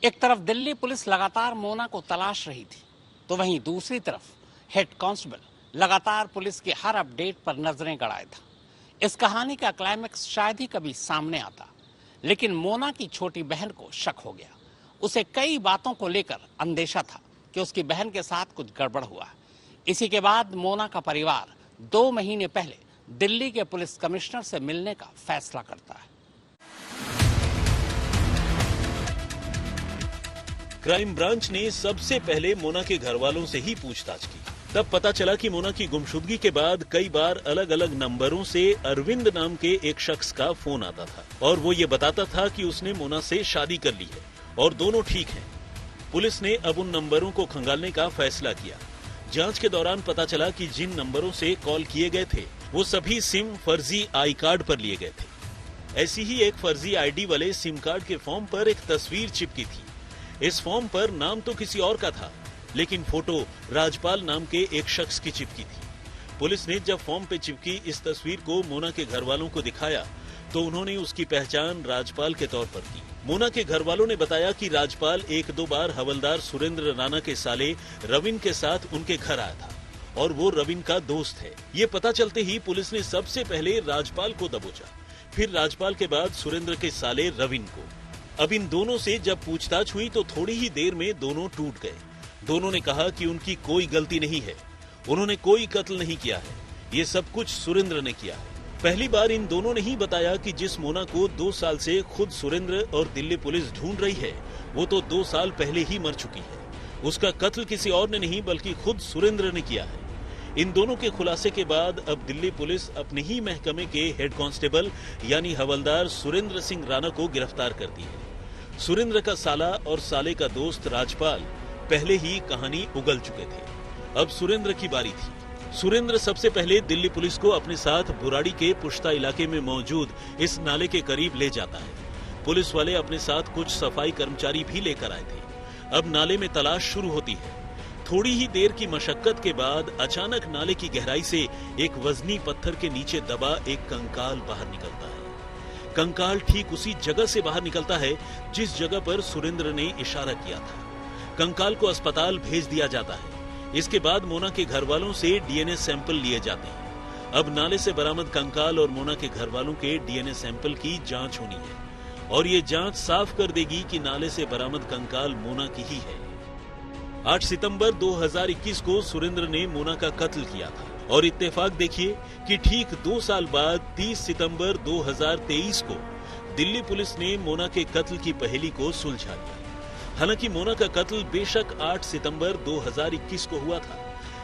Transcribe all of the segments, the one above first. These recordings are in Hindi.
एक तरफ दिल्ली पुलिस लगातार मोना को तलाश रही थी, तो वहीं दूसरी तरफ हेड कांस्टेबल लगातार पुलिस के हर अपडेट पर नजरें गड़ाए था। इस कहानी का क्लाइमेक्स शायद ही कभी सामने आता, लेकिन मोना की छोटी बहन को शक हो गया। उसे कई बातों को लेकर अंदेशा था कि उसकी बहन के साथ कुछ गड़बड़ हुआ। इसी के बाद मोना का परिवार 2 महीने पहले दिल्ली के पुलिस कमिश्नर से मिलने का फैसला करता है। क्राइम ब्रांच ने सबसे पहले मोना के घर वालों से ही पूछताछ की। तब पता चला कि मोना की गुमशुदगी के बाद कई बार अलग अलग नंबरों से अरविंद नाम के एक शख्स का फोन आता था और वो ये बताता था कि उसने मोना से शादी कर ली है और दोनों ठीक हैं। पुलिस ने अब उन नंबरों को खंगालने का फैसला किया। जांच के दौरान पता चला कि जिन नंबरों से कॉल किए गए थे वो सभी सिम फर्जी आई कार्ड पर लिए गए थे। ऐसी ही एक फर्जी आईडी वाले सिम कार्ड के फॉर्म पर एक तस्वीर चिपकी थी। इस फॉर्म पर नाम तो किसी और का था, लेकिन फोटो राजपाल नाम के एक शख्स की चिपकी थी। पुलिस ने जब फॉर्म पे चिपकी इस तस्वीर को मोना के घर वालों को दिखाया तो उन्होंने उसकी पहचान राजपाल के तौर पर की। मोना के घर वालों ने बताया कि राजपाल 1-2 बार हवलदार सुरेंद्र राणा के साले रविन के साथ उनके घर आया था और वो रविन का दोस्त है। ये पता चलते ही पुलिस ने सबसे पहले राजपाल को दबोचा, फिर राजपाल के बाद सुरेंद्र के साले रविन को। अब इन दोनों से जब पूछताछ हुई तो थोड़ी ही देर में दोनों टूट गए। दोनों ने कहा कि उनकी कोई गलती नहीं है, उन्होंने कोई कत्ल नहीं किया है, ये सब कुछ सुरेंद्र ने किया है। पहली बार इन दोनों ने ही बताया कि जिस मोना को 2 साल से खुद सुरेंद्र और दिल्ली पुलिस ढूंढ रही है वो तो 2 साल पहले ही मर चुकी है। उसका कत्ल किसी और ने नहीं बल्कि खुद सुरेंद्र ने किया है। इन दोनों के खुलासे के बाद अब दिल्ली पुलिस अपने ही महकमे के हेड कांस्टेबल यानी हवलदार सुरेंद्र सिंह राणा को गिरफ्तार करती है। सुरेंद्र का साला और साले का दोस्त राजपाल पहले ही कहानी उगल चुके थे। अब सुरेंद्र की बारी थी। सुरेंद्र सबसे पहले दिल्ली पुलिस को अपने साथ बुराड़ी के पुश्ता इलाके में मौजूद इस नाले के करीब ले जाता है। पुलिस वाले अपने साथ कुछ सफाई कर्मचारी भी लेकर आए थे। अब नाले में तलाश शुरू होती है। थोड़ी ही देर की मशक्कत के बाद अचानक नाले की गहराई से एक वजनी पत्थर के नीचे दबा एक कंकाल बाहर निकलता है। कंकाल ठीक उसी जगह से बाहर निकलता है जिस जगह पर सुरेंद्र ने इशारा किया था। कंकाल को अस्पताल भेज दिया जाता है। इसके बाद मोना के घर वालों से डीएनए सैंपल लिए जाते हैं। अब नाले से बरामद कंकाल और मोना के घर वालों के डीएनए सैंपल की जांच होनी है और ये जांच साफ कर देगी कि नाले से बरामद कंकाल मोना की ही है। 8 सितंबर 2021 को सुरेंद्र ने मोना का कत्ल किया था और इत्तेफाक देखिए कि ठीक 2 साल बाद 30 सितंबर 2023 को दिल्ली पुलिस ने मोना के कत्ल की पहेली को सुलझा लिया। हालांकि मोना का कत्ल बेशक 8 सितंबर 2021 को हुआ था,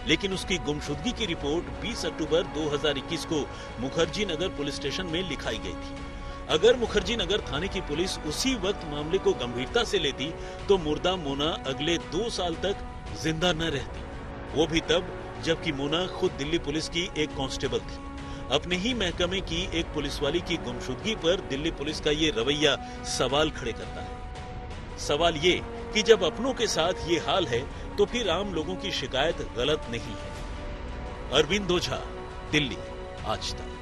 लेकिन उसकी गुमशुदगी की रिपोर्ट 20 अक्टूबर 2021 को मुखर्जी नगर पुलिस स्टेशन में लिखाई गई थी। अगर मुखर्जी नगर थाने की पुलिस उसी वक्त मामले को गंभीरता से लेती तो मुर्दा मोना अगले 2 साल तक जिंदा न रहती, वो भी तब जबकि मोना खुद दिल्ली पुलिस की एक कांस्टेबल थी। अपने ही महकमे की एक पुलिसवाली की गुमशुदगी पर दिल्ली पुलिस का ये रवैया सवाल खड़े करता है। सवाल ये कि जब अपनों के साथ ये हाल है तो फिर आम लोगों की शिकायत गलत नहीं है। अरविंद ओझा, दिल्ली, आज तक।